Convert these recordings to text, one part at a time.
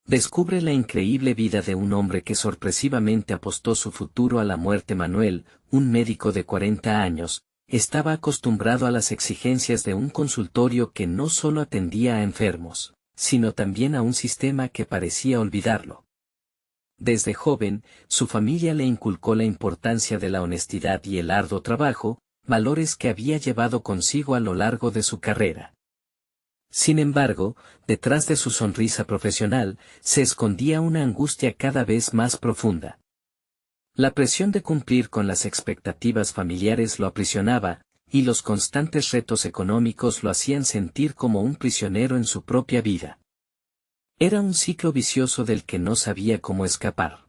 Descubre la increíble vida de un hombre que sorpresivamente apostó su futuro a la muerte. Manuel, un médico de 40 años, estaba acostumbrado a las exigencias de un consultorio que no solo atendía a enfermos, sino también a un sistema que parecía olvidarlo. Desde joven, su familia le inculcó la importancia de la honestidad y el arduo trabajo, valores que había llevado consigo a lo largo de su carrera. Sin embargo, detrás de su sonrisa profesional, se escondía una angustia cada vez más profunda. La presión de cumplir con las expectativas familiares lo aprisionaba, y los constantes retos económicos lo hacían sentir como un prisionero en su propia vida. Era un ciclo vicioso del que no sabía cómo escapar.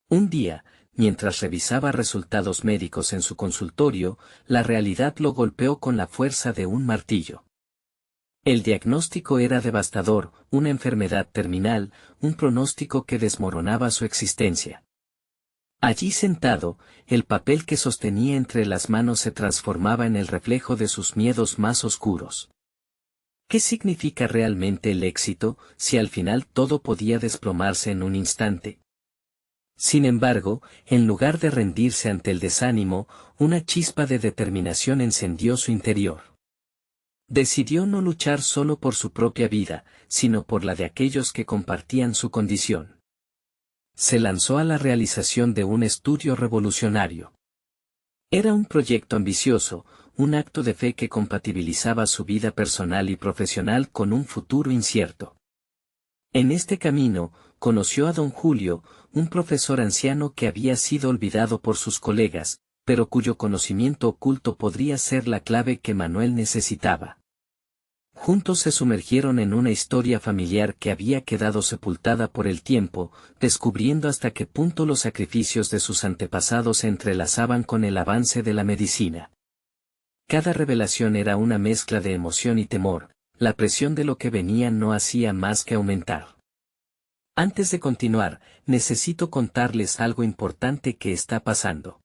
Un día, mientras revisaba resultados médicos en su consultorio, la realidad lo golpeó con la fuerza de un martillo. El diagnóstico era devastador, una enfermedad terminal, un pronóstico que desmoronaba su existencia. Allí sentado, el papel que sostenía entre las manos se transformaba en el reflejo de sus miedos más oscuros. ¿Qué significa realmente el éxito, si al final todo podía desplomarse en un instante? Sin embargo, en lugar de rendirse ante el desánimo, una chispa de determinación encendió su interior. Decidió no luchar solo por su propia vida, sino por la de aquellos que compartían su condición. Se lanzó a la realización de un estudio revolucionario. Era un proyecto ambicioso, un acto de fe que compatibilizaba su vida personal y profesional con un futuro incierto. En este camino, conoció a don Julio, un profesor anciano que había sido olvidado por sus colegas, pero cuyo conocimiento oculto podría ser la clave que Manuel necesitaba. Juntos se sumergieron en una historia familiar que había quedado sepultada por el tiempo, descubriendo hasta qué punto los sacrificios de sus antepasados se entrelazaban con el avance de la medicina. Cada revelación era una mezcla de emoción y temor, la presión de lo que venía no hacía más que aumentar. Antes de continuar, necesito contarles algo importante que está pasando.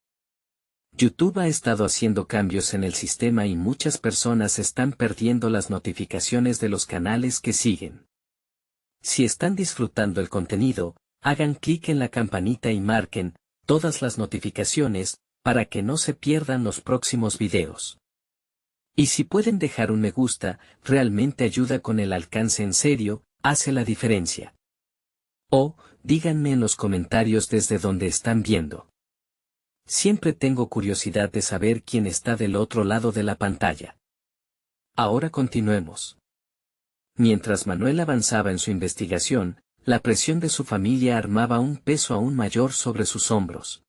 YouTube ha estado haciendo cambios en el sistema y muchas personas están perdiendo las notificaciones de los canales que siguen. Si están disfrutando el contenido, hagan clic en la campanita y marquen todas las notificaciones para que no se pierdan los próximos videos. Y si pueden dejar un me gusta, realmente ayuda con el alcance. En serio, hace la diferencia. O, díganme en los comentarios desde donde están viendo. Siempre tengo curiosidad de saber quién está del otro lado de la pantalla. Ahora continuemos. Mientras Manuel avanzaba en su investigación, la presión de su familia armaba un peso aún mayor sobre sus hombros.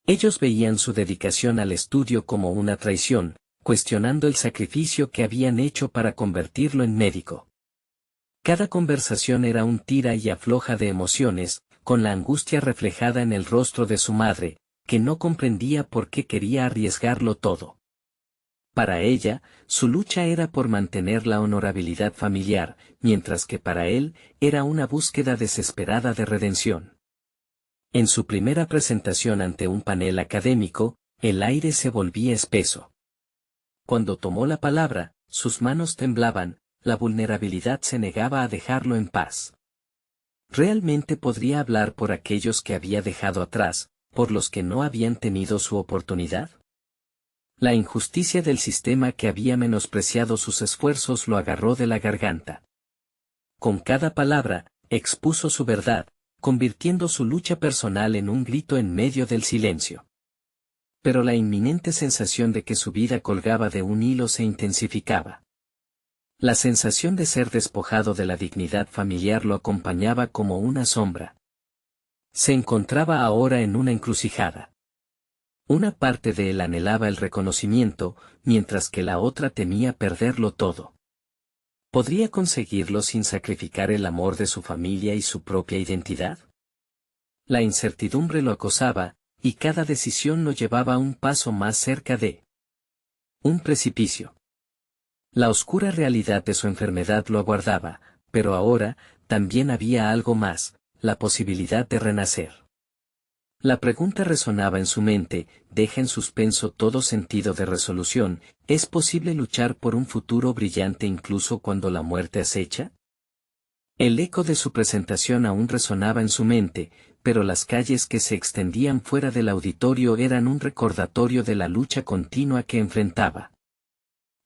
Ellos veían su dedicación al estudio como una traición, cuestionando el sacrificio que habían hecho para convertirlo en médico. Cada conversación era un tira y afloja de emociones, con la angustia reflejada en el rostro de su madre, que no comprendía por qué quería arriesgarlo todo. Para ella, su lucha era por mantener la honorabilidad familiar, mientras que para él, era una búsqueda desesperada de redención. En su primera presentación ante un panel académico, el aire se volvía espeso. Cuando tomó la palabra, sus manos temblaban, la vulnerabilidad se negaba a dejarlo en paz. ¿Realmente podría hablar por aquellos que había dejado atrás, por los que no habían tenido su oportunidad? La injusticia del sistema que había menospreciado sus esfuerzos lo agarró de la garganta. Con cada palabra, expuso su verdad, convirtiendo su lucha personal en un grito en medio del silencio. Pero la inminente sensación de que su vida colgaba de un hilo se intensificaba. La sensación de ser despojado de la dignidad familiar lo acompañaba como una sombra. Se encontraba ahora en una encrucijada. Una parte de él anhelaba el reconocimiento, mientras que la otra temía perderlo todo. ¿Podría conseguirlo sin sacrificar el amor de su familia y su propia identidad? La incertidumbre lo acosaba, y cada decisión lo llevaba un paso más cerca de un precipicio. La oscura realidad de su enfermedad lo aguardaba, pero ahora, también había algo más, la posibilidad de renacer. La pregunta resonaba en su mente, deja en suspenso todo sentido de resolución, ¿es posible luchar por un futuro brillante incluso cuando la muerte acecha? El eco de su presentación aún resonaba en su mente, pero las calles que se extendían fuera del auditorio eran un recordatorio de la lucha continua que enfrentaba.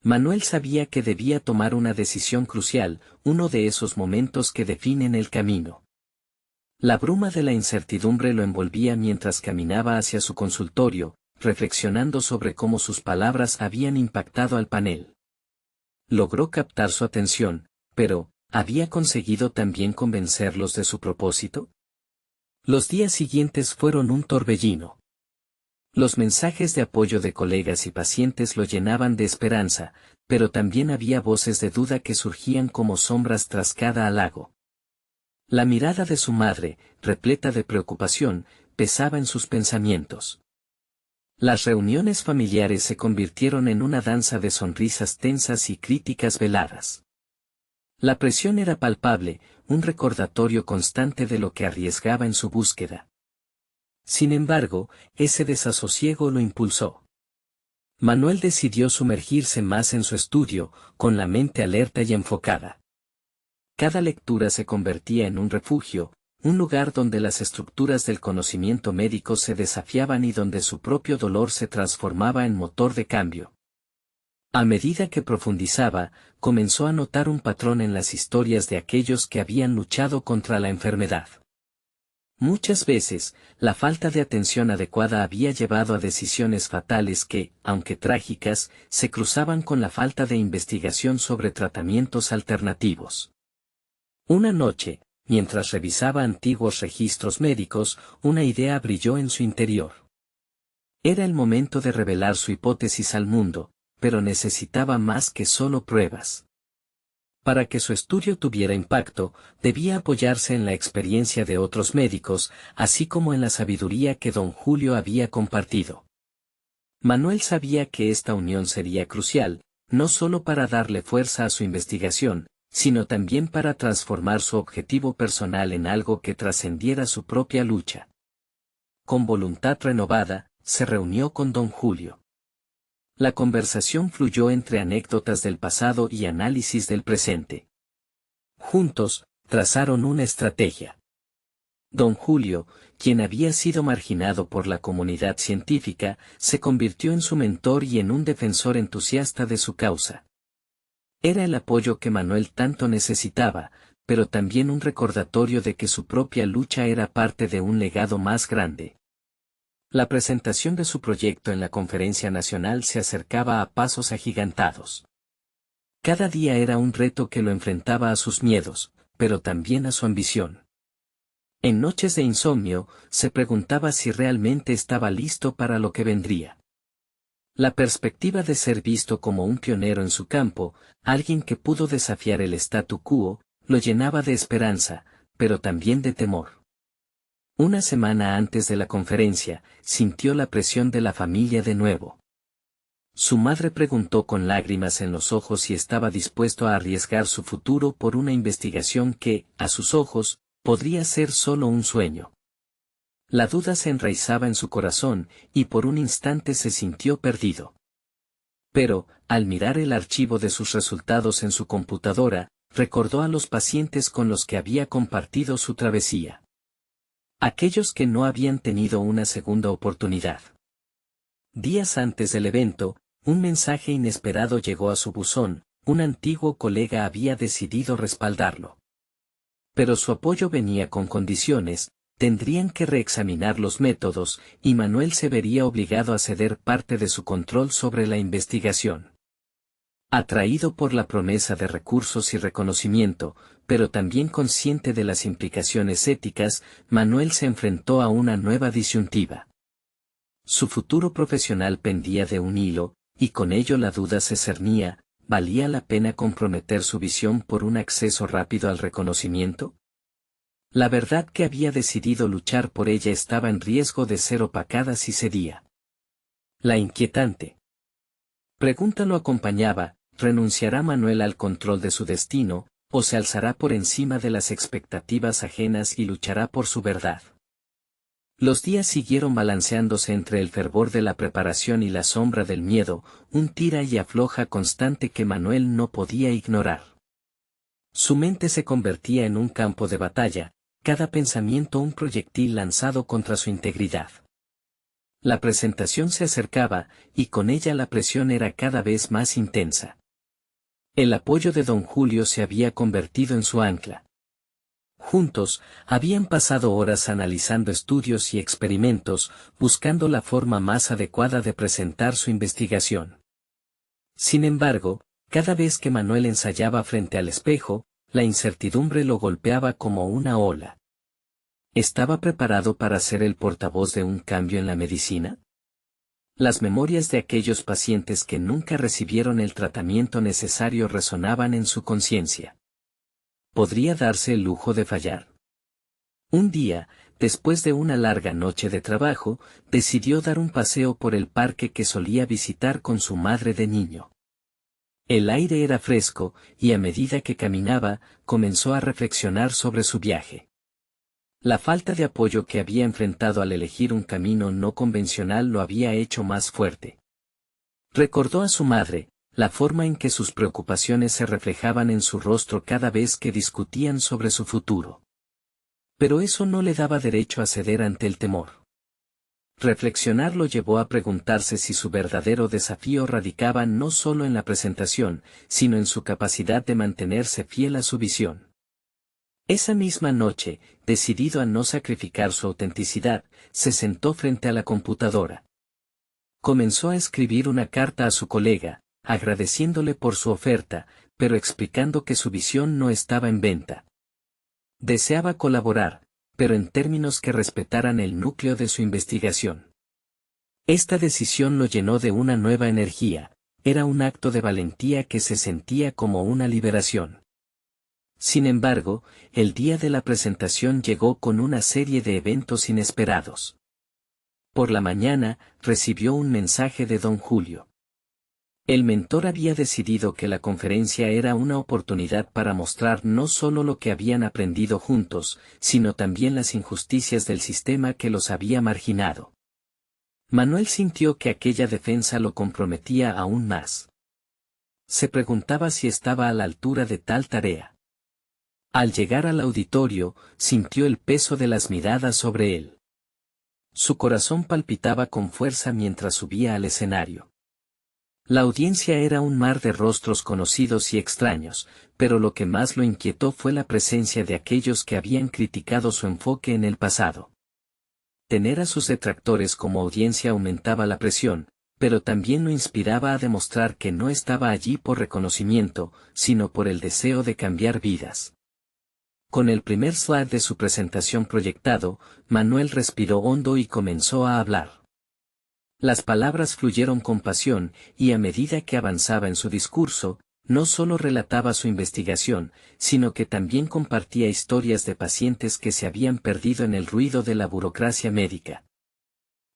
Manuel sabía que debía tomar una decisión crucial, uno de esos momentos que definen el camino. La bruma de la incertidumbre lo envolvía mientras caminaba hacia su consultorio, reflexionando sobre cómo sus palabras habían impactado al panel. Logró captar su atención, pero, ¿había conseguido también convencerlos de su propósito? Los días siguientes fueron un torbellino. Los mensajes de apoyo de colegas y pacientes lo llenaban de esperanza, pero también había voces de duda que surgían como sombras tras cada halago. La mirada de su madre, repleta de preocupación, pesaba en sus pensamientos. Las reuniones familiares se convirtieron en una danza de sonrisas tensas y críticas veladas. La presión era palpable, un recordatorio constante de lo que arriesgaba en su búsqueda. Sin embargo, ese desasosiego lo impulsó. Manuel decidió sumergirse más en su estudio, con la mente alerta y enfocada. Cada lectura se convertía en un refugio, un lugar donde las estructuras del conocimiento médico se desafiaban y donde su propio dolor se transformaba en motor de cambio. A medida que profundizaba, comenzó a notar un patrón en las historias de aquellos que habían luchado contra la enfermedad. Muchas veces, la falta de atención adecuada había llevado a decisiones fatales que, aunque trágicas, se cruzaban con la falta de investigación sobre tratamientos alternativos. Una noche, mientras revisaba antiguos registros médicos, una idea brilló en su interior. Era el momento de revelar su hipótesis al mundo, pero necesitaba más que solo pruebas. Para que su estudio tuviera impacto, debía apoyarse en la experiencia de otros médicos, así como en la sabiduría que don Julio había compartido. Manuel sabía que esta unión sería crucial, no solo para darle fuerza a su investigación, sino también para transformar su objetivo personal en algo que trascendiera su propia lucha. Con voluntad renovada, se reunió con don Julio. La conversación fluyó entre anécdotas del pasado y análisis del presente. Juntos, trazaron una estrategia. Don Julio, quien había sido marginado por la comunidad científica, se convirtió en su mentor y en un defensor entusiasta de su causa. Era el apoyo que Manuel tanto necesitaba, pero también un recordatorio de que su propia lucha era parte de un legado más grande. La presentación de su proyecto en la conferencia nacional se acercaba a pasos agigantados. Cada día era un reto que lo enfrentaba a sus miedos, pero también a su ambición. En noches de insomnio, se preguntaba si realmente estaba listo para lo que vendría. La perspectiva de ser visto como un pionero en su campo, alguien que pudo desafiar el statu quo, lo llenaba de esperanza, pero también de temor. Una semana antes de la conferencia, sintió la presión de la familia de nuevo. Su madre preguntó con lágrimas en los ojos si estaba dispuesto a arriesgar su futuro por una investigación que, a sus ojos, podría ser solo un sueño. La duda se enraizaba en su corazón, y por un instante se sintió perdido. Pero, al mirar el archivo de sus resultados en su computadora, recordó a los pacientes con los que había compartido su travesía. Aquellos que no habían tenido una segunda oportunidad. Días antes del evento, un mensaje inesperado llegó a su buzón, un antiguo colega había decidido respaldarlo. Pero su apoyo venía con condiciones, tendrían que reexaminar los métodos, y Manuel se vería obligado a ceder parte de su control sobre la investigación. Atraído por la promesa de recursos y reconocimiento, pero también consciente de las implicaciones éticas, Manuel se enfrentó a una nueva disyuntiva. Su futuro profesional pendía de un hilo, y con ello la duda se cernía, ¿valía la pena comprometer su visión por un acceso rápido al reconocimiento? La verdad que había decidido luchar por ella estaba en riesgo de ser opacada si cedía. La inquietante pregunta lo acompañaba: ¿renunciará Manuel al control de su destino, o se alzará por encima de las expectativas ajenas y luchará por su verdad? Los días siguieron balanceándose entre el fervor de la preparación y la sombra del miedo, un tira y afloja constante que Manuel no podía ignorar. Su mente se convertía en un campo de batalla, cada pensamiento un proyectil lanzado contra su integridad. La presentación se acercaba, y con ella la presión era cada vez más intensa. El apoyo de don Julio se había convertido en su ancla. Juntos, habían pasado horas analizando estudios y experimentos, buscando la forma más adecuada de presentar su investigación. Sin embargo, cada vez que Manuel ensayaba frente al espejo, la incertidumbre lo golpeaba como una ola. ¿Estaba preparado para ser el portavoz de un cambio en la medicina? Las memorias de aquellos pacientes que nunca recibieron el tratamiento necesario resonaban en su conciencia. ¿Podría darse el lujo de fallar? Un día, después de una larga noche de trabajo, decidió dar un paseo por el parque que solía visitar con su madre de niño. El aire era fresco, y a medida que caminaba, comenzó a reflexionar sobre su viaje. La falta de apoyo que había enfrentado al elegir un camino no convencional lo había hecho más fuerte. Recordó a su madre, la forma en que sus preocupaciones se reflejaban en su rostro cada vez que discutían sobre su futuro. Pero eso no le daba derecho a ceder ante el temor. Reflexionar lo llevó a preguntarse si su verdadero desafío radicaba no solo en la presentación, sino en su capacidad de mantenerse fiel a su visión. Esa misma noche, decidido a no sacrificar su autenticidad, se sentó frente a la computadora. Comenzó a escribir una carta a su colega, agradeciéndole por su oferta, pero explicando que su visión no estaba en venta. Deseaba colaborar, pero en términos que respetaran el núcleo de su investigación. Esta decisión lo llenó de una nueva energía, era un acto de valentía que se sentía como una liberación. Sin embargo, el día de la presentación llegó con una serie de eventos inesperados. Por la mañana, recibió un mensaje de don Julio. El mentor había decidido que la conferencia era una oportunidad para mostrar no solo lo que habían aprendido juntos, sino también las injusticias del sistema que los había marginado. Manuel sintió que aquella defensa lo comprometía aún más. Se preguntaba si estaba a la altura de tal tarea. Al llegar al auditorio, sintió el peso de las miradas sobre él. Su corazón palpitaba con fuerza mientras subía al escenario. La audiencia era un mar de rostros conocidos y extraños, pero lo que más lo inquietó fue la presencia de aquellos que habían criticado su enfoque en el pasado. Tener a sus detractores como audiencia aumentaba la presión, pero también lo inspiraba a demostrar que no estaba allí por reconocimiento, sino por el deseo de cambiar vidas. Con el primer slide de su presentación proyectado, Manuel respiró hondo y comenzó a hablar. Las palabras fluyeron con pasión, y a medida que avanzaba en su discurso, no solo relataba su investigación, sino que también compartía historias de pacientes que se habían perdido en el ruido de la burocracia médica.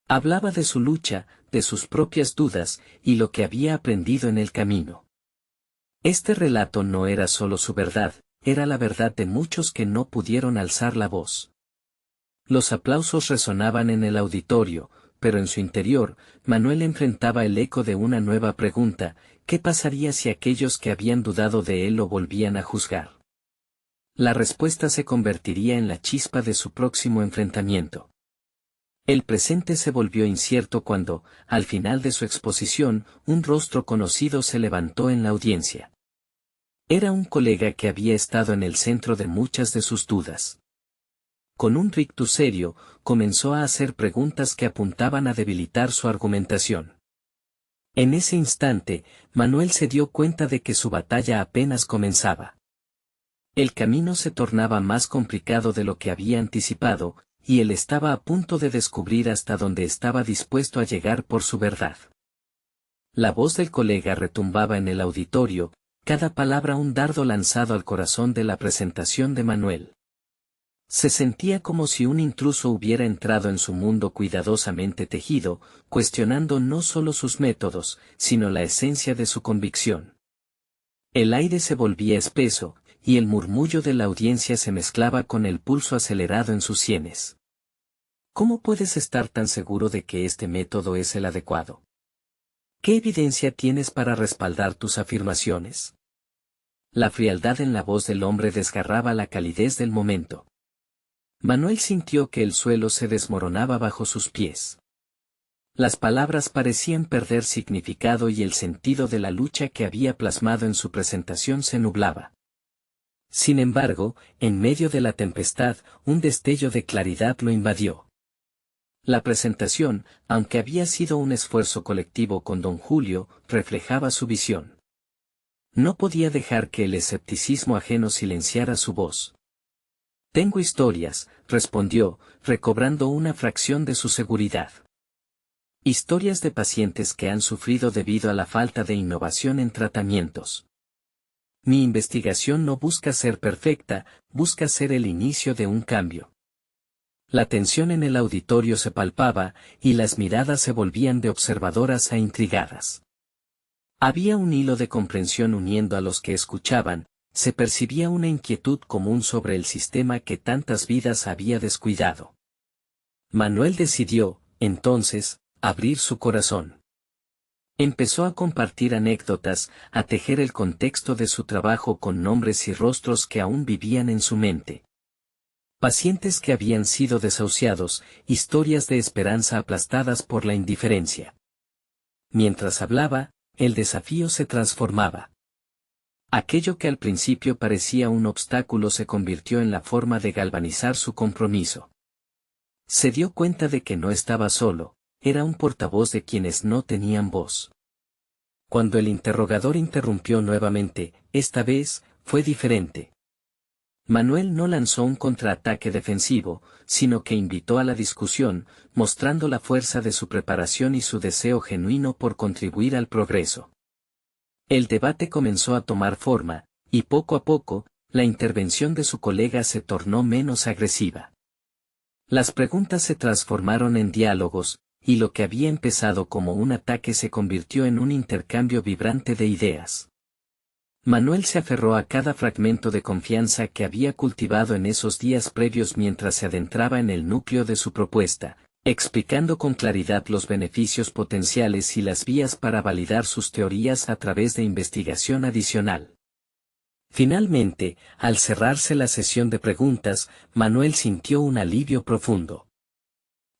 Hablaba de su lucha, de sus propias dudas, y lo que había aprendido en el camino. Este relato no era solo su verdad, era la verdad de muchos que no pudieron alzar la voz. Los aplausos resonaban en el auditorio, pero en su interior, Manuel enfrentaba el eco de una nueva pregunta: ¿qué pasaría si aquellos que habían dudado de él lo volvían a juzgar? La respuesta se convertiría en la chispa de su próximo enfrentamiento. El presente se volvió incierto cuando, al final de su exposición, un rostro conocido se levantó en la audiencia. Era un colega que había estado en el centro de muchas de sus dudas. Con un rictus serio, comenzó a hacer preguntas que apuntaban a debilitar su argumentación. En ese instante, Manuel se dio cuenta de que su batalla apenas comenzaba. El camino se tornaba más complicado de lo que había anticipado, y él estaba a punto de descubrir hasta dónde estaba dispuesto a llegar por su verdad. La voz del colega retumbaba en el auditorio, cada palabra un dardo lanzado al corazón de la presentación de Manuel. Se sentía como si un intruso hubiera entrado en su mundo cuidadosamente tejido, cuestionando no solo sus métodos, sino la esencia de su convicción. El aire se volvía espeso, y el murmullo de la audiencia se mezclaba con el pulso acelerado en sus sienes. ¿Cómo puedes estar tan seguro de que este método es el adecuado? ¿Qué evidencia tienes para respaldar tus afirmaciones? La frialdad en la voz del hombre desgarraba la calidez del momento. Manuel sintió que el suelo se desmoronaba bajo sus pies. Las palabras parecían perder significado y el sentido de la lucha que había plasmado en su presentación se nublaba. Sin embargo, en medio de la tempestad, un destello de claridad lo invadió. La presentación, aunque había sido un esfuerzo colectivo con don Julio, reflejaba su visión. No podía dejar que el escepticismo ajeno silenciara su voz. «Tengo historias», respondió, recobrando una fracción de su seguridad. Historias de pacientes que han sufrido debido a la falta de innovación en tratamientos. Mi investigación no busca ser perfecta, busca ser el inicio de un cambio. La tensión en el auditorio se palpaba, y las miradas se volvían de observadoras a intrigadas. Había un hilo de comprensión uniendo a los que escuchaban, se percibía una inquietud común sobre el sistema que tantas vidas había descuidado. Manuel decidió, entonces, abrir su corazón. Empezó a compartir anécdotas, a tejer el contexto de su trabajo con nombres y rostros que aún vivían en su mente. Pacientes que habían sido desahuciados, historias de esperanza aplastadas por la indiferencia. Mientras hablaba, el desafío se transformaba. Aquello que al principio parecía un obstáculo se convirtió en la forma de galvanizar su compromiso. Se dio cuenta de que no estaba solo, era un portavoz de quienes no tenían voz. Cuando el interrogador interrumpió nuevamente, esta vez, fue diferente. Manuel no lanzó un contraataque defensivo, sino que invitó a la discusión, mostrando la fuerza de su preparación y su deseo genuino por contribuir al progreso. El debate comenzó a tomar forma, y poco a poco, la intervención de su colega se tornó menos agresiva. Las preguntas se transformaron en diálogos, y lo que había empezado como un ataque se convirtió en un intercambio vibrante de ideas. Manuel se aferró a cada fragmento de confianza que había cultivado en esos días previos mientras se adentraba en el núcleo de su propuesta, explicando con claridad los beneficios potenciales y las vías para validar sus teorías a través de investigación adicional. Finalmente, al cerrarse la sesión de preguntas, Manuel sintió un alivio profundo.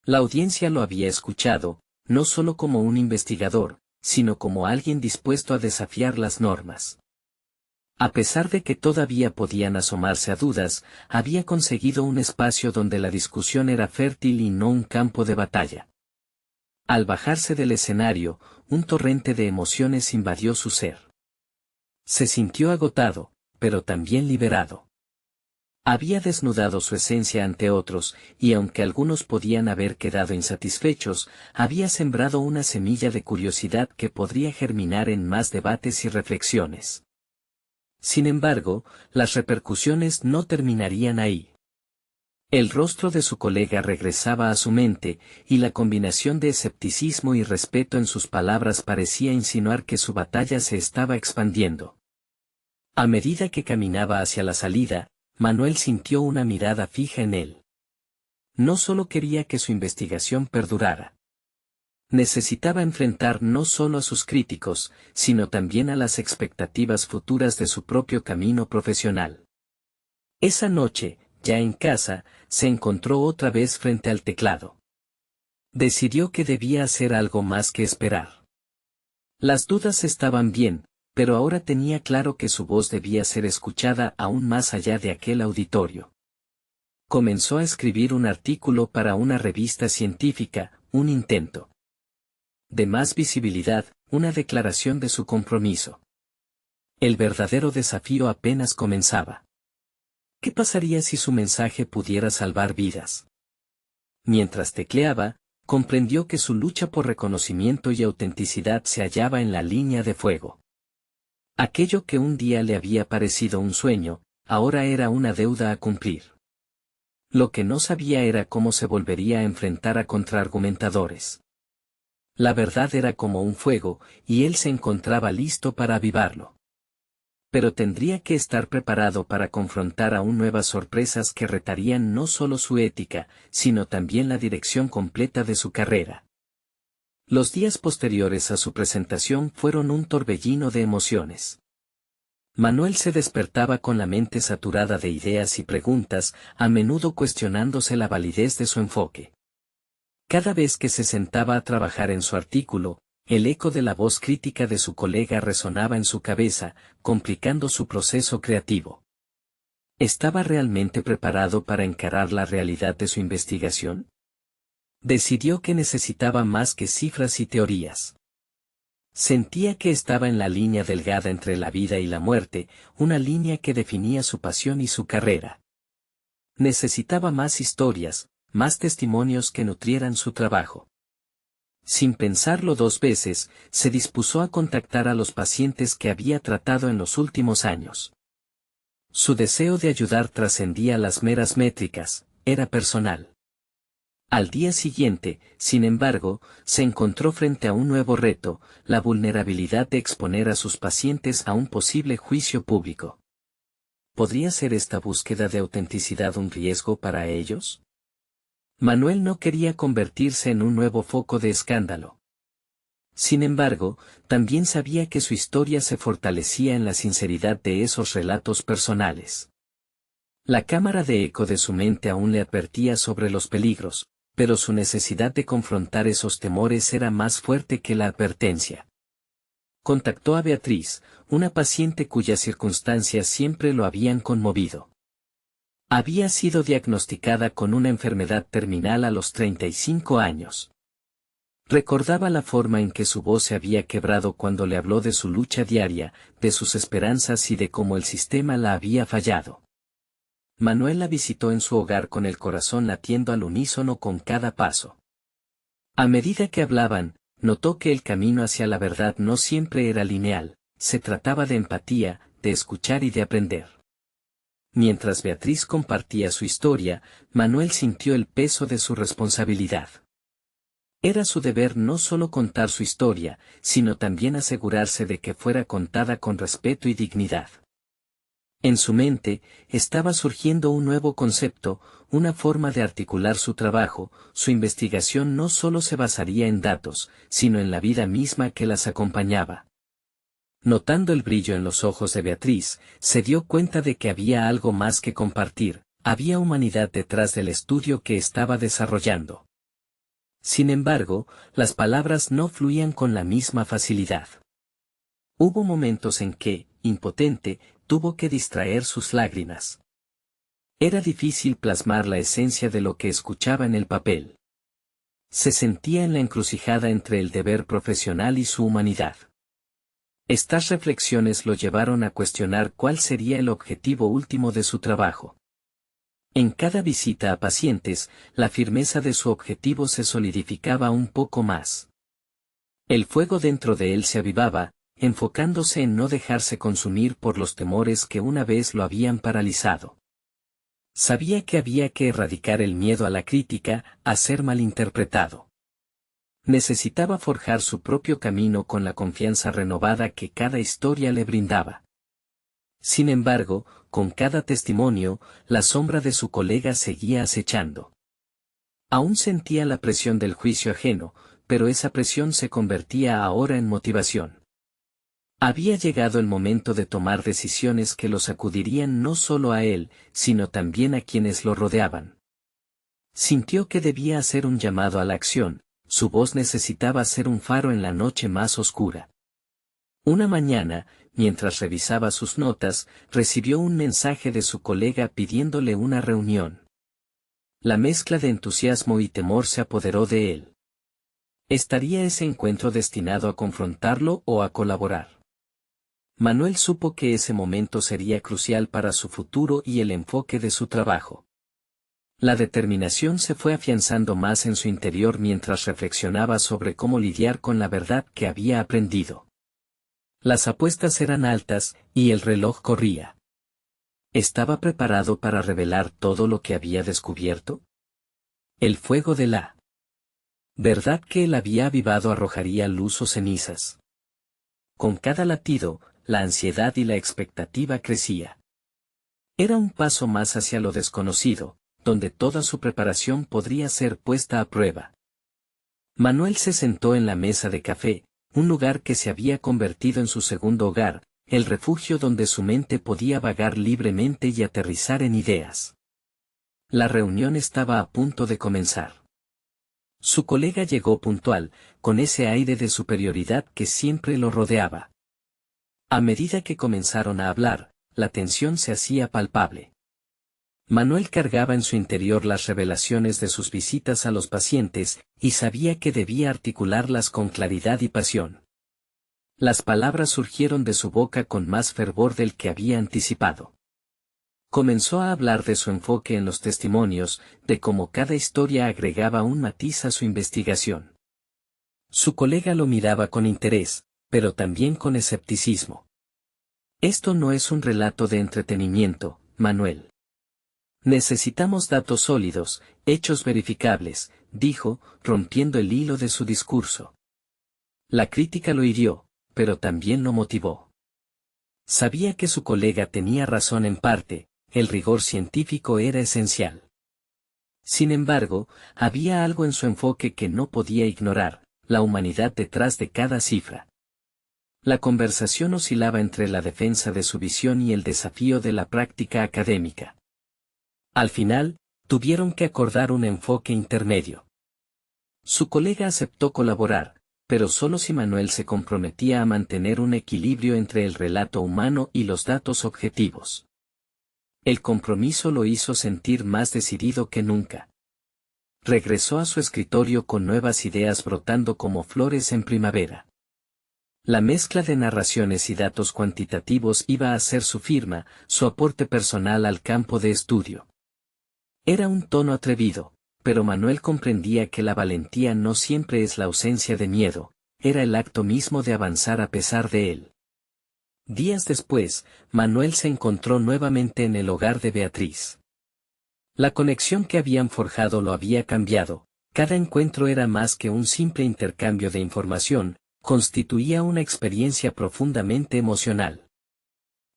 La audiencia lo había escuchado, no solo como un investigador, sino como alguien dispuesto a desafiar las normas. A pesar de que todavía podían asomarse a dudas, había conseguido un espacio donde la discusión era fértil y no un campo de batalla. Al bajarse del escenario, un torrente de emociones invadió su ser. Se sintió agotado, pero también liberado. Había desnudado su esencia ante otros, y aunque algunos podían haber quedado insatisfechos, había sembrado una semilla de curiosidad que podría germinar en más debates y reflexiones. Sin embargo, las repercusiones no terminarían ahí. El rostro de su colega regresaba a su mente, y la combinación de escepticismo y respeto en sus palabras parecía insinuar que su batalla se estaba expandiendo. A medida que caminaba hacia la salida, Manuel sintió una mirada fija en él. No solo quería que su investigación perdurara. Necesitaba enfrentar no solo a sus críticos, sino también a las expectativas futuras de su propio camino profesional. Esa noche, ya en casa, se encontró otra vez frente al teclado. Decidió que debía hacer algo más que esperar. Las dudas estaban bien, pero ahora tenía claro que su voz debía ser escuchada aún más allá de aquel auditorio. Comenzó a escribir un artículo para una revista científica, un intento de más visibilidad, una declaración de su compromiso. El verdadero desafío apenas comenzaba. ¿Qué pasaría si su mensaje pudiera salvar vidas? Mientras tecleaba, comprendió que su lucha por reconocimiento y autenticidad se hallaba en la línea de fuego. Aquello que un día le había parecido un sueño, ahora era una deuda a cumplir. Lo que no sabía era cómo se volvería a enfrentar a contraargumentadores. La verdad era como un fuego, y él se encontraba listo para avivarlo. Pero tendría que estar preparado para confrontar aún nuevas sorpresas que retarían no solo su ética, sino también la dirección completa de su carrera. Los días posteriores a su presentación fueron un torbellino de emociones. Manuel se despertaba con la mente saturada de ideas y preguntas, a menudo cuestionándose la validez de su enfoque. Cada vez que se sentaba a trabajar en su artículo, el eco de la voz crítica de su colega resonaba en su cabeza, complicando su proceso creativo. ¿Estaba realmente preparado para encarar la realidad de su investigación? Decidió que necesitaba más que cifras y teorías. Sentía que estaba en la línea delgada entre la vida y la muerte, una línea que definía su pasión y su carrera. Necesitaba más historias, más testimonios que nutrieran su trabajo. Sin pensarlo dos veces, se dispuso a contactar a los pacientes que había tratado en los últimos años. Su deseo de ayudar trascendía las meras métricas, era personal. Al día siguiente, sin embargo, se encontró frente a un nuevo reto, la vulnerabilidad de exponer a sus pacientes a un posible juicio público. ¿Podría ser esta búsqueda de autenticidad un riesgo para ellos? Manuel no quería convertirse en un nuevo foco de escándalo. Sin embargo, también sabía que su historia se fortalecía en la sinceridad de esos relatos personales. La cámara de eco de su mente aún le advertía sobre los peligros, pero su necesidad de confrontar esos temores era más fuerte que la advertencia. Contactó a Beatriz, una paciente cuyas circunstancias siempre lo habían conmovido. Había sido diagnosticada con una enfermedad terminal a los 35 años. Recordaba la forma en que su voz se había quebrado cuando le habló de su lucha diaria, de sus esperanzas y de cómo el sistema la había fallado. Manuel la visitó en su hogar con el corazón latiendo al unísono con cada paso. A medida que hablaban, notó que el camino hacia la verdad no siempre era lineal, se trataba de empatía, de escuchar y de aprender. Mientras Beatriz compartía su historia, Manuel sintió el peso de su responsabilidad. Era su deber no solo contar su historia, sino también asegurarse de que fuera contada con respeto y dignidad. En su mente, estaba surgiendo un nuevo concepto, una forma de articular su trabajo, su investigación no solo se basaría en datos, sino en la vida misma que las acompañaba. Notando el brillo en los ojos de Beatriz, se dio cuenta de que había algo más que compartir, había humanidad detrás del estudio que estaba desarrollando. Sin embargo, las palabras no fluían con la misma facilidad. Hubo momentos en que, impotente, tuvo que distraer sus lágrimas. Era difícil plasmar la esencia de lo que escuchaba en el papel. Se sentía en la encrucijada entre el deber profesional y su humanidad. Estas reflexiones lo llevaron a cuestionar cuál sería el objetivo último de su trabajo. En cada visita a pacientes, la firmeza de su objetivo se solidificaba un poco más. El fuego dentro de él se avivaba, enfocándose en no dejarse consumir por los temores que una vez lo habían paralizado. Sabía que había que erradicar el miedo a la crítica, a ser malinterpretado. Necesitaba forjar su propio camino con la confianza renovada que cada historia le brindaba. Sin embargo, con cada testimonio, la sombra de su colega seguía acechando. Aún sentía la presión del juicio ajeno, pero esa presión se convertía ahora en motivación. Había llegado el momento de tomar decisiones que lo sacudirían no solo a él, sino también a quienes lo rodeaban. Sintió que debía hacer un llamado a la acción, su voz necesitaba ser un faro en la noche más oscura. Una mañana, mientras revisaba sus notas, recibió un mensaje de su colega pidiéndole una reunión. La mezcla de entusiasmo y temor se apoderó de él. ¿Estaría ese encuentro destinado a confrontarlo o a colaborar? Manuel supo que ese momento sería crucial para su futuro y el enfoque de su trabajo. La determinación se fue afianzando más en su interior mientras reflexionaba sobre cómo lidiar con la verdad que había aprendido. Las apuestas eran altas, y el reloj corría. ¿Estaba preparado para revelar todo lo que había descubierto? El fuego de la verdad que él había avivado arrojaría luz o cenizas. Con cada latido, la ansiedad y la expectativa crecía. Era un paso más hacia lo desconocido, donde toda su preparación podría ser puesta a prueba. Manuel se sentó en la mesa de café, un lugar que se había convertido en su segundo hogar, el refugio donde su mente podía vagar libremente y aterrizar en ideas. La reunión estaba a punto de comenzar. Su colega llegó puntual, con ese aire de superioridad que siempre lo rodeaba. A medida que comenzaron a hablar, la tensión se hacía palpable. Manuel cargaba en su interior las revelaciones de sus visitas a los pacientes, y sabía que debía articularlas con claridad y pasión. Las palabras surgieron de su boca con más fervor del que había anticipado. Comenzó a hablar de su enfoque en los testimonios, de cómo cada historia agregaba un matiz a su investigación. Su colega lo miraba con interés, pero también con escepticismo. Esto no es un relato de entretenimiento, Manuel. Necesitamos datos sólidos, hechos verificables, dijo, rompiendo el hilo de su discurso. La crítica lo hirió, pero también lo motivó. Sabía que su colega tenía razón en parte, el rigor científico era esencial. Sin embargo, había algo en su enfoque que no podía ignorar, la humanidad detrás de cada cifra. La conversación oscilaba entre la defensa de su visión y el desafío de la práctica académica. Al final, tuvieron que acordar un enfoque intermedio. Su colega aceptó colaborar, pero solo si Manuel se comprometía a mantener un equilibrio entre el relato humano y los datos objetivos. El compromiso lo hizo sentir más decidido que nunca. Regresó a su escritorio con nuevas ideas brotando como flores en primavera. La mezcla de narraciones y datos cuantitativos iba a ser su firma, su aporte personal al campo de estudio. Era un tono atrevido, pero Manuel comprendía que la valentía no siempre es la ausencia de miedo, era el acto mismo de avanzar a pesar de él. Días después, Manuel se encontró nuevamente en el hogar de Beatriz. La conexión que habían forjado lo había cambiado, cada encuentro era más que un simple intercambio de información, constituía una experiencia profundamente emocional.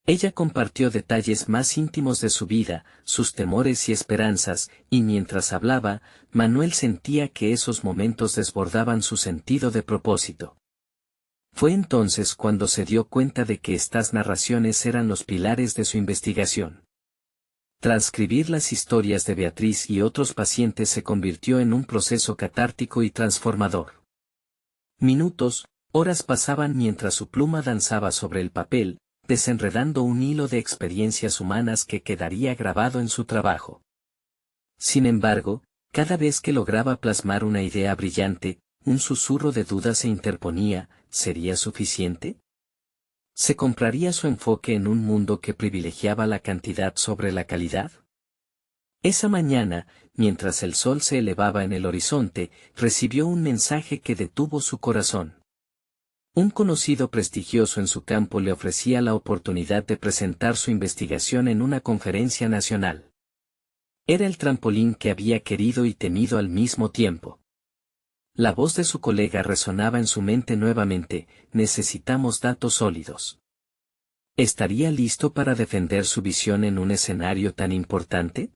Ella compartió detalles más íntimos de su vida, sus temores y esperanzas, y mientras hablaba, Manuel sentía que esos momentos desbordaban su sentido de propósito. Fue entonces cuando se dio cuenta de que estas narraciones eran los pilares de su investigación. Transcribir las historias de Beatriz y otros pacientes se convirtió en un proceso catártico y transformador. Minutos, horas pasaban mientras su pluma danzaba sobre el papel, desenredando un hilo de experiencias humanas que quedaría grabado en su trabajo. Sin embargo, cada vez que lograba plasmar una idea brillante, un susurro de duda se interponía, ¿sería suficiente? ¿Se compraría su enfoque en un mundo que privilegiaba la cantidad sobre la calidad? Esa mañana, mientras el sol se elevaba en el horizonte, recibió un mensaje que detuvo su corazón. Un conocido prestigioso en su campo le ofrecía la oportunidad de presentar su investigación en una conferencia nacional. Era el trampolín que había querido y temido al mismo tiempo. La voz de su colega resonaba en su mente nuevamente, necesitamos datos sólidos. ¿Estaría listo para defender su visión en un escenario tan importante?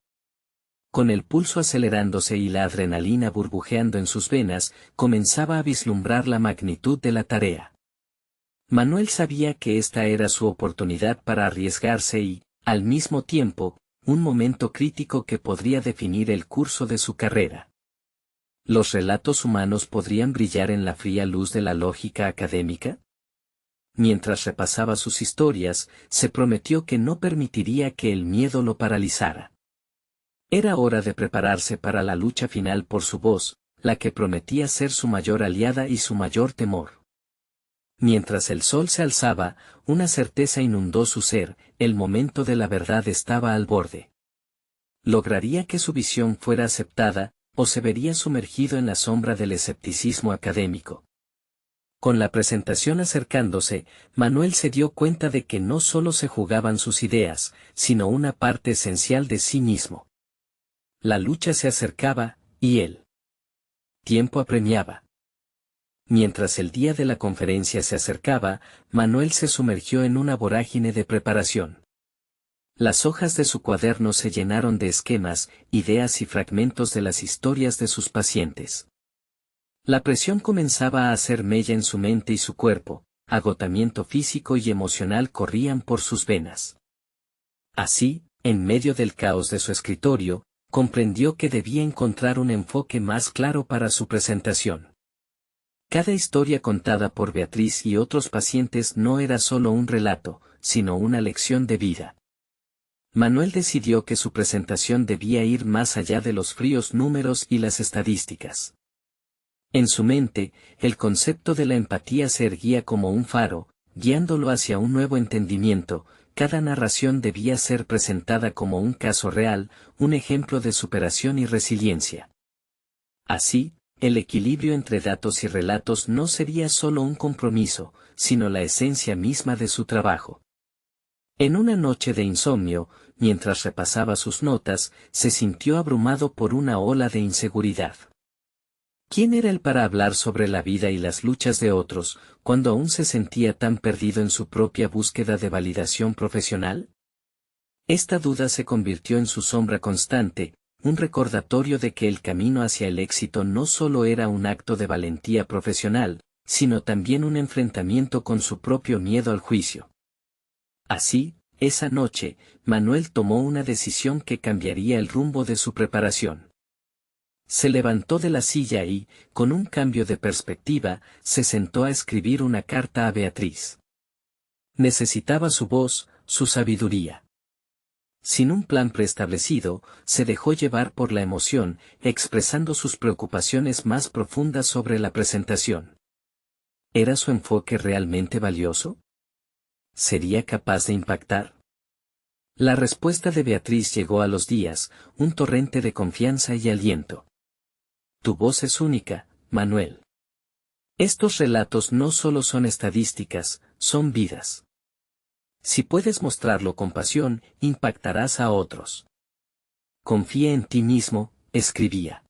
Con el pulso acelerándose y la adrenalina burbujeando en sus venas, comenzaba a vislumbrar la magnitud de la tarea. Manuel sabía que esta era su oportunidad para arriesgarse y, al mismo tiempo, un momento crítico que podría definir el curso de su carrera. ¿Los relatos humanos podrían brillar en la fría luz de la lógica académica? Mientras repasaba sus historias, se prometió que no permitiría que el miedo lo paralizara. Era hora de prepararse para la lucha final por su voz, la que prometía ser su mayor aliada y su mayor temor. Mientras el sol se alzaba, una certeza inundó su ser, el momento de la verdad estaba al borde. ¿Lograría que su visión fuera aceptada, o se vería sumergido en la sombra del escepticismo académico? Con la presentación acercándose, Manuel se dio cuenta de que no solo se jugaban sus ideas, sino una parte esencial de sí mismo. La lucha se acercaba, y el tiempo apremiaba. Mientras el día de la conferencia se acercaba, Manuel se sumergió en una vorágine de preparación. Las hojas de su cuaderno se llenaron de esquemas, ideas y fragmentos de las historias de sus pacientes. La presión comenzaba a hacer mella en su mente y su cuerpo, agotamiento físico y emocional corrían por sus venas. Así, en medio del caos de su escritorio, comprendió que debía encontrar un enfoque más claro para su presentación. Cada historia contada por Beatriz y otros pacientes no era solo un relato, sino una lección de vida. Manuel decidió que su presentación debía ir más allá de los fríos números y las estadísticas. En su mente, el concepto de la empatía se erguía como un faro, guiándolo hacia un nuevo entendimiento. Cada narración debía ser presentada como un caso real, un ejemplo de superación y resiliencia. Así, el equilibrio entre datos y relatos no sería solo un compromiso, sino la esencia misma de su trabajo. En una noche de insomnio, mientras repasaba sus notas, se sintió abrumado por una ola de inseguridad. ¿Quién era él para hablar sobre la vida y las luchas de otros, cuando aún se sentía tan perdido en su propia búsqueda de validación profesional? Esta duda se convirtió en su sombra constante, un recordatorio de que el camino hacia el éxito no solo era un acto de valentía profesional, sino también un enfrentamiento con su propio miedo al juicio. Así, esa noche, Manuel tomó una decisión que cambiaría el rumbo de su preparación. Se levantó de la silla y, con un cambio de perspectiva, se sentó a escribir una carta a Beatriz. Necesitaba su voz, su sabiduría. Sin un plan preestablecido, se dejó llevar por la emoción, expresando sus preocupaciones más profundas sobre la presentación. ¿Era su enfoque realmente valioso? ¿Sería capaz de impactar? La respuesta de Beatriz llegó a los días, un torrente de confianza y aliento. Tu voz es única, Manuel. Estos relatos no solo son estadísticas, son vidas. Si puedes mostrarlo con pasión, impactarás a otros. Confía en ti mismo, escribía.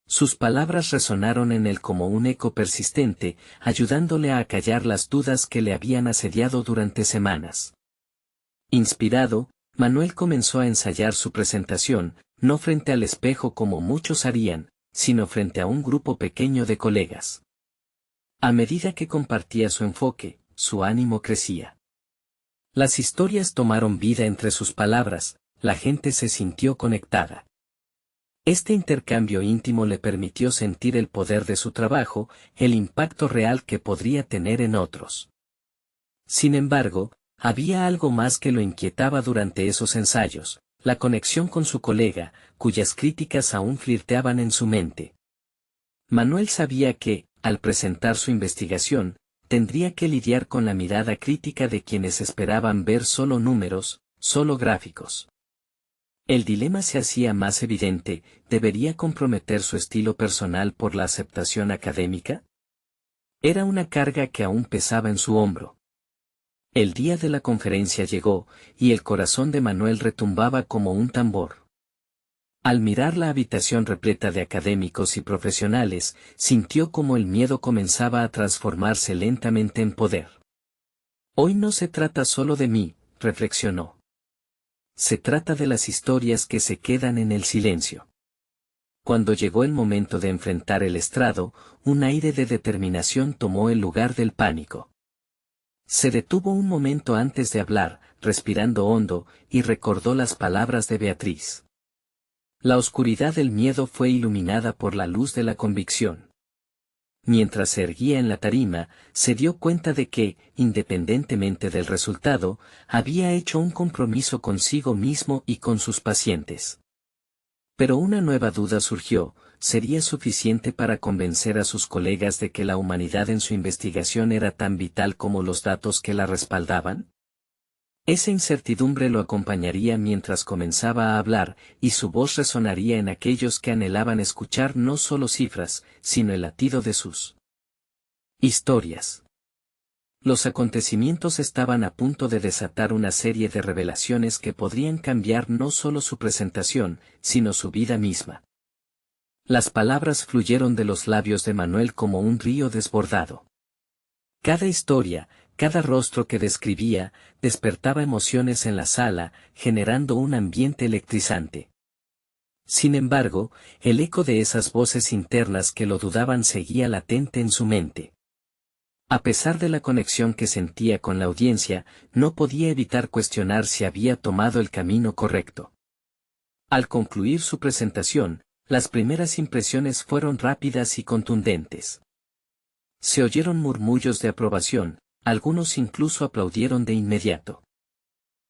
Sus palabras resonaron en él como un eco persistente, ayudándole a acallar las dudas que le habían asediado durante semanas. Inspirado, Manuel comenzó a ensayar su presentación, no frente al espejo como muchos harían, sino frente a un grupo pequeño de colegas. A medida que compartía su enfoque, su ánimo crecía. Las historias tomaron vida entre sus palabras, la gente se sintió conectada. Este intercambio íntimo le permitió sentir el poder de su trabajo, el impacto real que podría tener en otros. Sin embargo, había algo más que lo inquietaba durante esos ensayos, la conexión con su colega, cuyas críticas aún flirteaban en su mente. Manuel sabía que, al presentar su investigación, tendría que lidiar con la mirada crítica de quienes esperaban ver solo números, solo gráficos. El dilema se hacía más evidente, ¿debería comprometer su estilo personal por la aceptación académica? Era una carga que aún pesaba en su hombro. El día de la conferencia llegó, y el corazón de Manuel retumbaba como un tambor. Al mirar la habitación repleta de académicos y profesionales, sintió como el miedo comenzaba a transformarse lentamente en poder. Hoy no se trata solo de mí, reflexionó. Se trata de las historias que se quedan en el silencio. Cuando llegó el momento de enfrentar el estrado, un aire de determinación tomó el lugar del pánico. Se detuvo un momento antes de hablar, respirando hondo, y recordó las palabras de Beatriz. La oscuridad del miedo fue iluminada por la luz de la convicción. Mientras se erguía en la tarima, se dio cuenta de que, independientemente del resultado, había hecho un compromiso consigo mismo y con sus pacientes. Pero una nueva duda surgió: ¿sería suficiente para convencer a sus colegas de que la humanidad en su investigación era tan vital como los datos que la respaldaban? Esa incertidumbre lo acompañaría mientras comenzaba a hablar, y su voz resonaría en aquellos que anhelaban escuchar no solo cifras, sino el latido de sus historias. Los acontecimientos estaban a punto de desatar una serie de revelaciones que podrían cambiar no solo su presentación, sino su vida misma. Las palabras fluyeron de los labios de Manuel como un río desbordado. Cada historia, cada rostro que describía, despertaba emociones en la sala, generando un ambiente electrizante. Sin embargo, el eco de esas voces internas que lo dudaban seguía latente en su mente. A pesar de la conexión que sentía con la audiencia, no podía evitar cuestionar si había tomado el camino correcto. Al concluir su presentación, las primeras impresiones fueron rápidas y contundentes. Se oyeron murmullos de aprobación, algunos incluso aplaudieron de inmediato.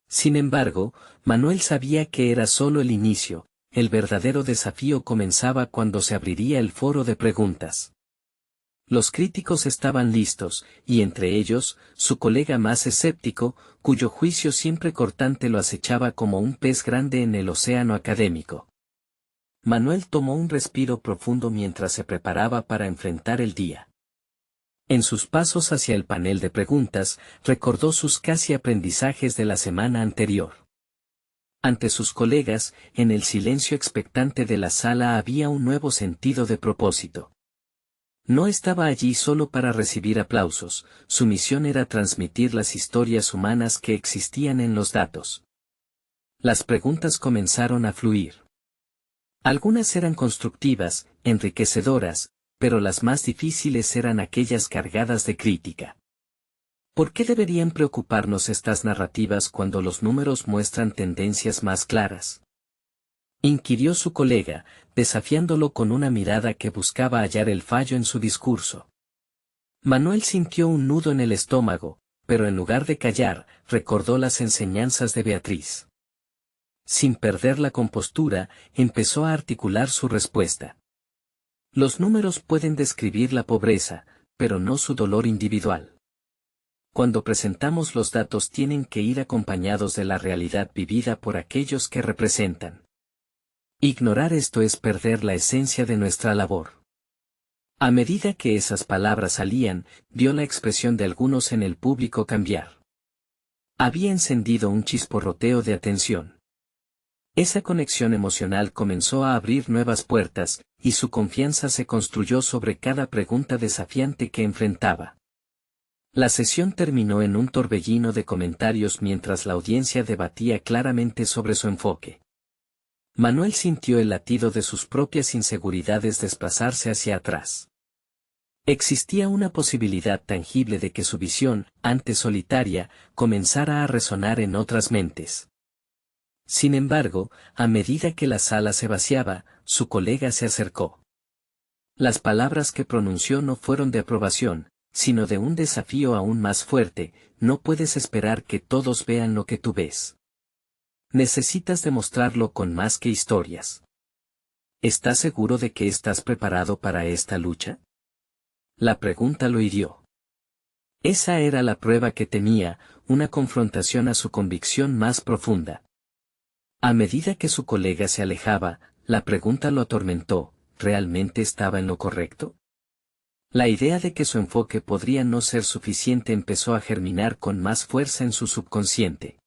Sin embargo, Manuel sabía que era solo el inicio, el verdadero desafío comenzaba cuando se abriría el foro de preguntas. Los críticos estaban listos, y entre ellos, su colega más escéptico, cuyo juicio siempre cortante lo acechaba como un pez grande en el océano académico. Manuel tomó un respiro profundo mientras se preparaba para enfrentar el día. En sus pasos hacia el panel de preguntas, recordó sus casi aprendizajes de la semana anterior. Ante sus colegas, en el silencio expectante de la sala había un nuevo sentido de propósito. No estaba allí solo para recibir aplausos, su misión era transmitir las historias humanas que existían en los datos. Las preguntas comenzaron a fluir. Algunas eran constructivas, enriquecedoras, pero las más difíciles eran aquellas cargadas de crítica. ¿Por qué deberían preocuparnos estas narrativas cuando los números muestran tendencias más claras? Inquirió su colega, desafiándolo con una mirada que buscaba hallar el fallo en su discurso. Manuel sintió un nudo en el estómago, pero en lugar de callar, recordó las enseñanzas de Beatriz. Sin perder la compostura, empezó a articular su respuesta. Los números pueden describir la pobreza, pero no su dolor individual. Cuando presentamos los datos tienen que ir acompañados de la realidad vivida por aquellos que representan. Ignorar esto es perder la esencia de nuestra labor. A medida que esas palabras salían, vio la expresión de algunos en el público cambiar. Había encendido un chisporroteo de atención. Esa conexión emocional comenzó a abrir nuevas puertas, y su confianza se construyó sobre cada pregunta desafiante que enfrentaba. La sesión terminó en un torbellino de comentarios mientras la audiencia debatía claramente sobre su enfoque. Manuel sintió el latido de sus propias inseguridades desplazarse hacia atrás. Existía una posibilidad tangible de que su visión, antes solitaria, comenzara a resonar en otras mentes. Sin embargo, a medida que la sala se vaciaba, su colega se acercó. Las palabras que pronunció no fueron de aprobación, sino de un desafío aún más fuerte: no puedes esperar que todos vean lo que tú ves. Necesitas demostrarlo con más que historias. ¿Estás seguro de que estás preparado para esta lucha? La pregunta lo hirió. Esa era la prueba que temía, una confrontación a su convicción más profunda. A medida que su colega se alejaba, la pregunta lo atormentó: ¿realmente estaba en lo correcto? La idea de que su enfoque podría no ser suficiente empezó a germinar con más fuerza en su subconsciente.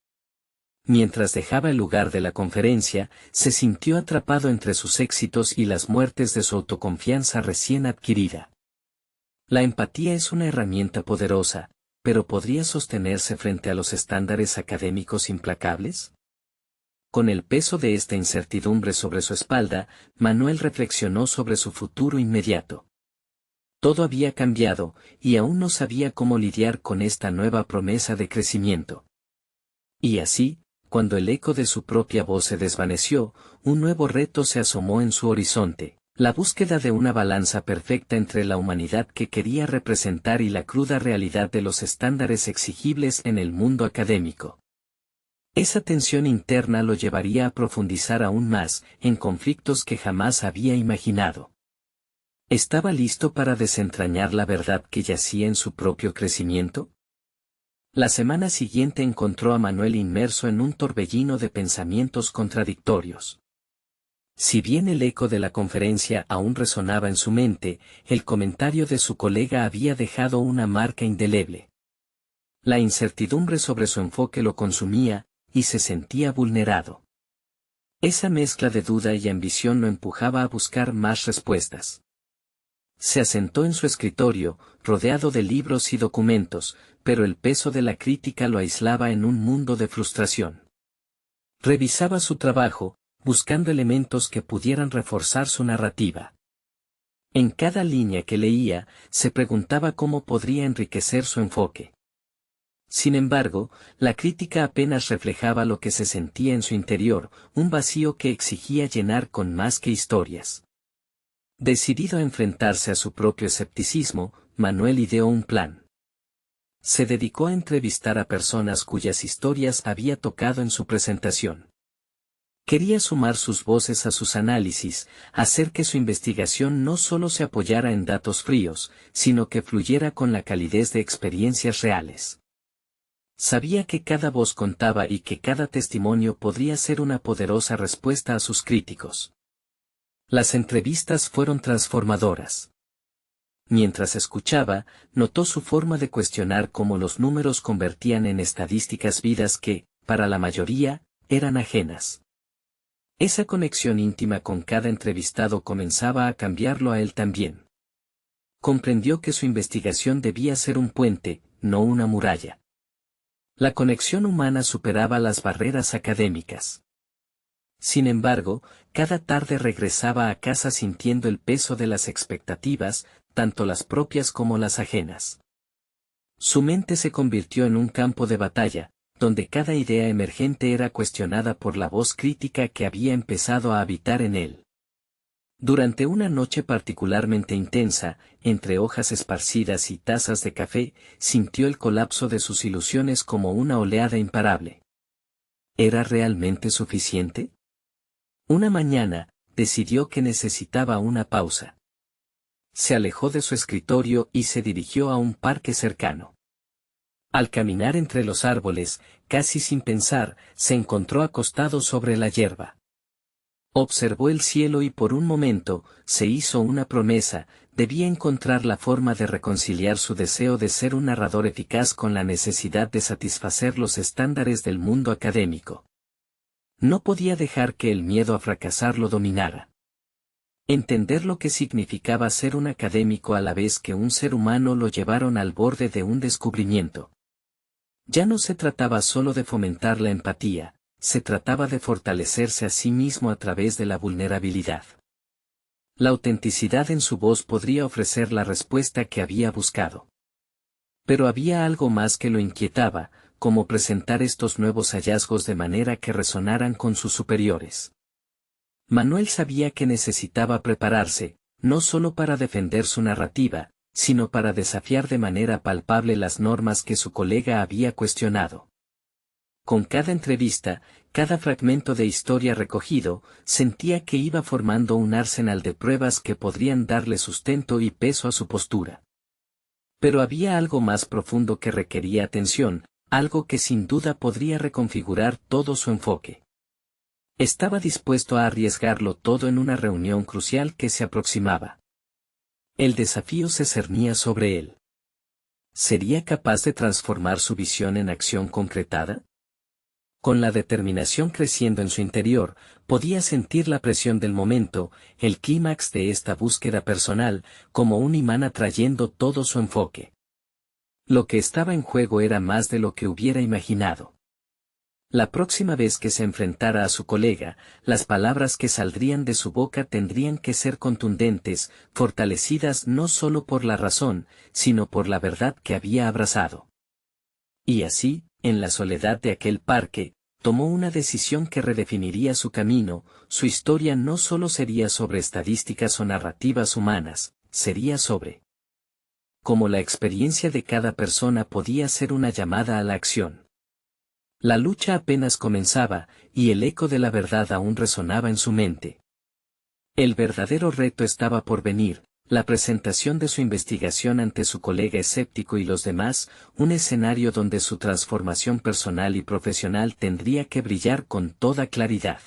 Mientras dejaba el lugar de la conferencia, se sintió atrapado entre sus éxitos y las muertes de su autoconfianza recién adquirida. La empatía es una herramienta poderosa, pero ¿podría sostenerse frente a los estándares académicos implacables? Con el peso de esta incertidumbre sobre su espalda, Manuel reflexionó sobre su futuro inmediato. Todo había cambiado, y aún no sabía cómo lidiar con esta nueva promesa de crecimiento. Y así, cuando el eco de su propia voz se desvaneció, un nuevo reto se asomó en su horizonte: la búsqueda de una balanza perfecta entre la humanidad que quería representar y la cruda realidad de los estándares exigibles en el mundo académico. Esa tensión interna lo llevaría a profundizar aún más en conflictos que jamás había imaginado. ¿Estaba listo para desentrañar la verdad que yacía en su propio crecimiento? La semana siguiente encontró a Manuel inmerso en un torbellino de pensamientos contradictorios. Si bien el eco de la conferencia aún resonaba en su mente, el comentario de su colega había dejado una marca indeleble. La incertidumbre sobre su enfoque lo consumía, y se sentía vulnerado. Esa mezcla de duda y ambición lo empujaba a buscar más respuestas. Se asentó en su escritorio, rodeado de libros y documentos, pero el peso de la crítica lo aislaba en un mundo de frustración. Revisaba su trabajo, buscando elementos que pudieran reforzar su narrativa. En cada línea que leía, se preguntaba cómo podría enriquecer su enfoque. Sin embargo, la crítica apenas reflejaba lo que se sentía en su interior, un vacío que exigía llenar con más que historias. Decidido a enfrentarse a su propio escepticismo, Manuel ideó un plan. Se dedicó a entrevistar a personas cuyas historias había tocado en su presentación. Quería sumar sus voces a sus análisis, hacer que su investigación no solo se apoyara en datos fríos, sino que fluyera con la calidez de experiencias reales. Sabía que cada voz contaba y que cada testimonio podría ser una poderosa respuesta a sus críticos. Las entrevistas fueron transformadoras. Mientras escuchaba, notó su forma de cuestionar cómo los números convertían en estadísticas vidas que, para la mayoría, eran ajenas. Esa conexión íntima con cada entrevistado comenzaba a cambiarlo a él también. Comprendió que su investigación debía ser un puente, no una muralla. La conexión humana superaba las barreras académicas. Sin embargo, cada tarde regresaba a casa sintiendo el peso de las expectativas, tanto las propias como las ajenas. Su mente se convirtió en un campo de batalla, donde cada idea emergente era cuestionada por la voz crítica que había empezado a habitar en él. Durante una noche particularmente intensa, entre hojas esparcidas y tazas de café, sintió el colapso de sus ilusiones como una oleada imparable. ¿Era realmente suficiente? Una mañana, decidió que necesitaba una pausa. Se alejó de su escritorio y se dirigió a un parque cercano. Al caminar entre los árboles, casi sin pensar, se encontró acostado sobre la hierba. Observó el cielo y por un momento, se hizo una promesa, debía encontrar la forma de reconciliar su deseo de ser un narrador eficaz con la necesidad de satisfacer los estándares del mundo académico. No podía dejar que el miedo a fracasar lo dominara. Entender lo que significaba ser un académico a la vez que un ser humano lo llevaron al borde de un descubrimiento. Ya no se trataba solo de fomentar la empatía, se trataba de fortalecerse a sí mismo a través de la vulnerabilidad. La autenticidad en su voz podría ofrecer la respuesta que había buscado. Pero había algo más que lo inquietaba, como presentar estos nuevos hallazgos de manera que resonaran con sus superiores. Manuel sabía que necesitaba prepararse, no solo para defender su narrativa, sino para desafiar de manera palpable las normas que su colega había cuestionado. Con cada entrevista, cada fragmento de historia recogido, sentía que iba formando un arsenal de pruebas que podrían darle sustento y peso a su postura. Pero había algo más profundo que requería atención, algo que sin duda podría reconfigurar todo su enfoque. Estaba dispuesto a arriesgarlo todo en una reunión crucial que se aproximaba. El desafío se cernía sobre él. ¿Sería capaz de transformar su visión en acción concretada? Con la determinación creciendo en su interior, podía sentir la presión del momento, el clímax de esta búsqueda personal, como un imán atrayendo todo su enfoque. Lo que estaba en juego era más de lo que hubiera imaginado. La próxima vez que se enfrentara a su colega, las palabras que saldrían de su boca tendrían que ser contundentes, fortalecidas no solo por la razón, sino por la verdad que había abrazado. Y así, en la soledad de aquel parque, tomó una decisión que redefiniría su camino. Su historia no solo sería sobre estadísticas o narrativas humanas, sería sobre cómo la experiencia de cada persona podía ser una llamada a la acción. La lucha apenas comenzaba, y el eco de la verdad aún resonaba en su mente. El verdadero reto estaba por venir, la presentación de su investigación ante su colega escéptico y los demás, un escenario donde su transformación personal y profesional tendría que brillar con toda claridad.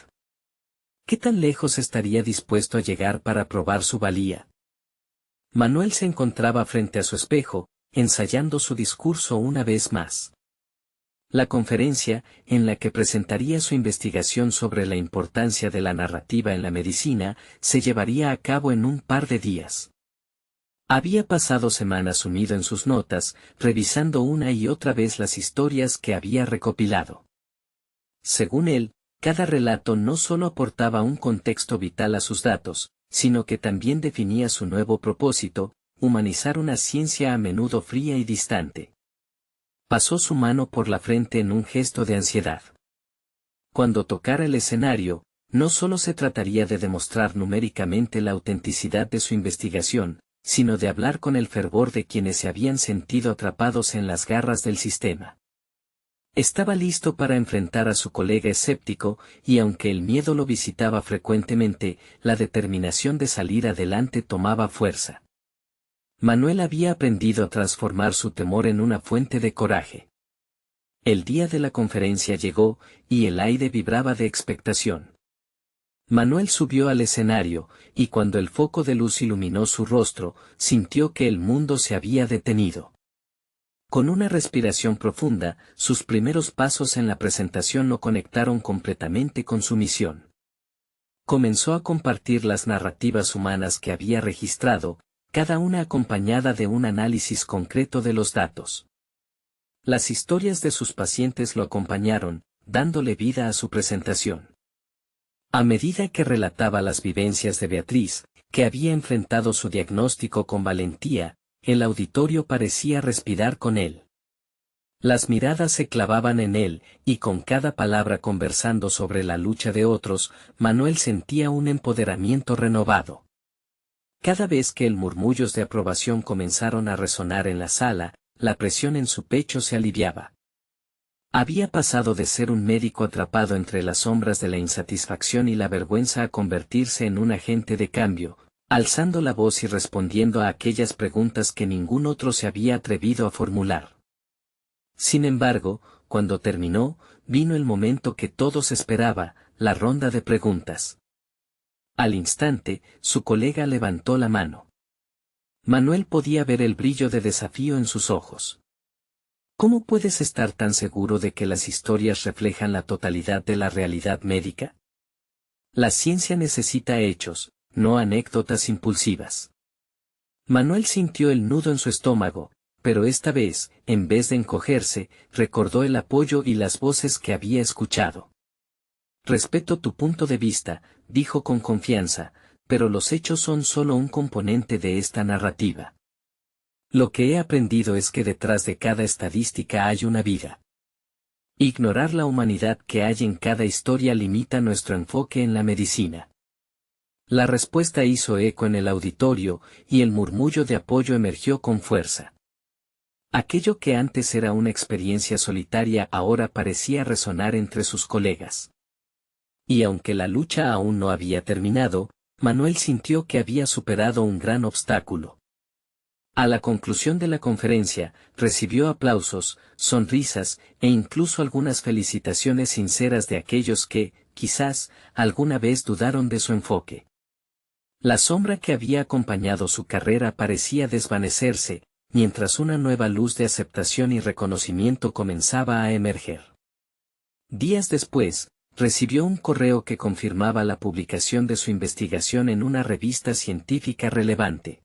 ¿Qué tan lejos estaría dispuesto a llegar para probar su valía? Manuel se encontraba frente a su espejo, ensayando su discurso una vez más. La conferencia, en la que presentaría su investigación sobre la importancia de la narrativa en la medicina, se llevaría a cabo en un par de días. Había pasado semanas sumido en sus notas, revisando una y otra vez las historias que había recopilado. Según él, cada relato no solo aportaba un contexto vital a sus datos, sino que también definía su nuevo propósito, humanizar una ciencia a menudo fría y distante. Pasó su mano por la frente en un gesto de ansiedad. Cuando tocara el escenario, no solo se trataría de demostrar numéricamente la autenticidad de su investigación, sino de hablar con el fervor de quienes se habían sentido atrapados en las garras del sistema. Estaba listo para enfrentar a su colega escéptico, y aunque el miedo lo visitaba frecuentemente, la determinación de salir adelante tomaba fuerza. Manuel había aprendido a transformar su temor en una fuente de coraje. El día de la conferencia llegó, y el aire vibraba de expectación. Manuel subió al escenario, y cuando el foco de luz iluminó su rostro, sintió que el mundo se había detenido. Con una respiración profunda, sus primeros pasos en la presentación lo conectaron completamente con su misión. Comenzó a compartir las narrativas humanas que había registrado, cada una acompañada de un análisis concreto de los datos. Las historias de sus pacientes lo acompañaron, dándole vida a su presentación. A medida que relataba las vivencias de Beatriz, que había enfrentado su diagnóstico con valentía, el auditorio parecía respirar con él. Las miradas se clavaban en él, y con cada palabra conversando sobre la lucha de otros, Manuel sentía un empoderamiento renovado. Cada vez que el murmullos de aprobación comenzaron a resonar en la sala, la presión en su pecho se aliviaba. Había pasado de ser un médico atrapado entre las sombras de la insatisfacción y la vergüenza a convertirse en un agente de cambio, alzando la voz y respondiendo a aquellas preguntas que ningún otro se había atrevido a formular. Sin embargo, cuando terminó, vino el momento que todos esperaba, la ronda de preguntas. Al instante, su colega levantó la mano. Manuel podía ver el brillo de desafío en sus ojos. ¿Cómo puedes estar tan seguro de que las historias reflejan la totalidad de la realidad médica? La ciencia necesita hechos, no anécdotas impulsivas. Manuel sintió el nudo en su estómago, pero esta vez, en vez de encogerse, recordó el apoyo y las voces que había escuchado. Respeto tu punto de vista, dijo con confianza, pero los hechos son solo un componente de esta narrativa. Lo que he aprendido es que detrás de cada estadística hay una vida. Ignorar la humanidad que hay en cada historia limita nuestro enfoque en la medicina. La respuesta hizo eco en el auditorio, y el murmullo de apoyo emergió con fuerza. Aquello que antes era una experiencia solitaria ahora parecía resonar entre sus colegas. Y aunque la lucha aún no había terminado, Manuel sintió que había superado un gran obstáculo. A la conclusión de la conferencia, recibió aplausos, sonrisas, e incluso algunas felicitaciones sinceras de aquellos que, quizás, alguna vez dudaron de su enfoque. La sombra que había acompañado su carrera parecía desvanecerse, mientras una nueva luz de aceptación y reconocimiento comenzaba a emerger. Días después, recibió un correo que confirmaba la publicación de su investigación en una revista científica relevante.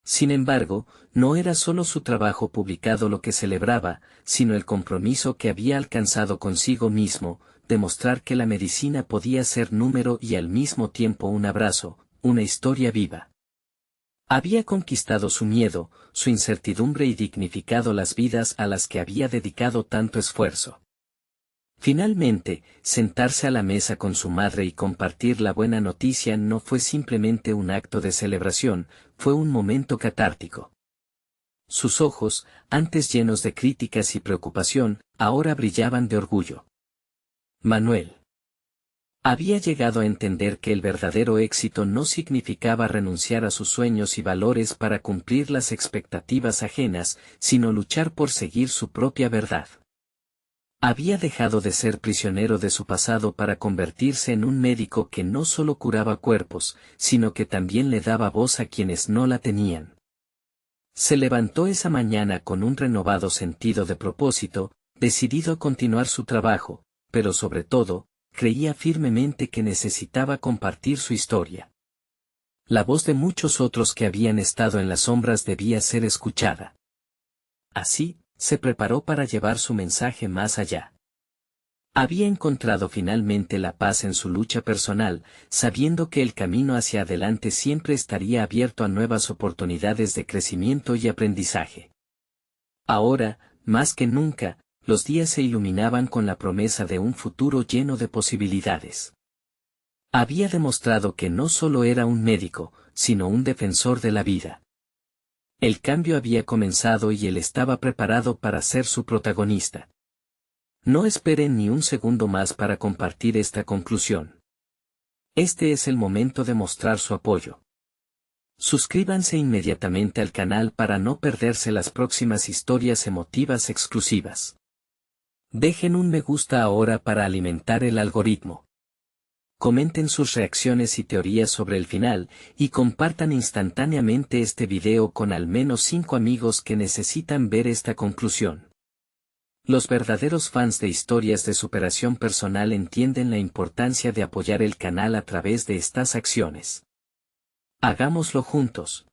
Sin embargo, no era solo su trabajo publicado lo que celebraba, sino el compromiso que había alcanzado consigo mismo, demostrar que la medicina podía ser número y al mismo tiempo un abrazo, una historia viva. Había conquistado su miedo, su incertidumbre y dignificado las vidas a las que había dedicado tanto esfuerzo. Finalmente, sentarse a la mesa con su madre y compartir la buena noticia no fue simplemente un acto de celebración, fue un momento catártico. Sus ojos, antes llenos de críticas y preocupación, ahora brillaban de orgullo. Manuel había llegado a entender que el verdadero éxito no significaba renunciar a sus sueños y valores para cumplir las expectativas ajenas, sino luchar por seguir su propia verdad. Había dejado de ser prisionero de su pasado para convertirse en un médico que no solo curaba cuerpos, sino que también le daba voz a quienes no la tenían. Se levantó esa mañana con un renovado sentido de propósito, decidido a continuar su trabajo, pero sobre todo, creía firmemente que necesitaba compartir su historia. La voz de muchos otros que habían estado en las sombras debía ser escuchada. Así, se preparó para llevar su mensaje más allá. Había encontrado finalmente la paz en su lucha personal, sabiendo que el camino hacia adelante siempre estaría abierto a nuevas oportunidades de crecimiento y aprendizaje. Ahora, más que nunca, los días se iluminaban con la promesa de un futuro lleno de posibilidades. Había demostrado que no solo era un médico, sino un defensor de la vida. El cambio había comenzado y él estaba preparado para ser su protagonista. No esperen ni un segundo más para compartir esta conclusión. Este es el momento de mostrar su apoyo. Suscríbanse inmediatamente al canal para no perderse las próximas historias emotivas exclusivas. Dejen un me gusta ahora para alimentar el algoritmo. Comenten sus reacciones y teorías sobre el final, y compartan instantáneamente este video con al menos 5 amigos que necesitan ver esta conclusión. Los verdaderos fans de historias de superación personal entienden la importancia de apoyar el canal a través de estas acciones. Hagámoslo juntos.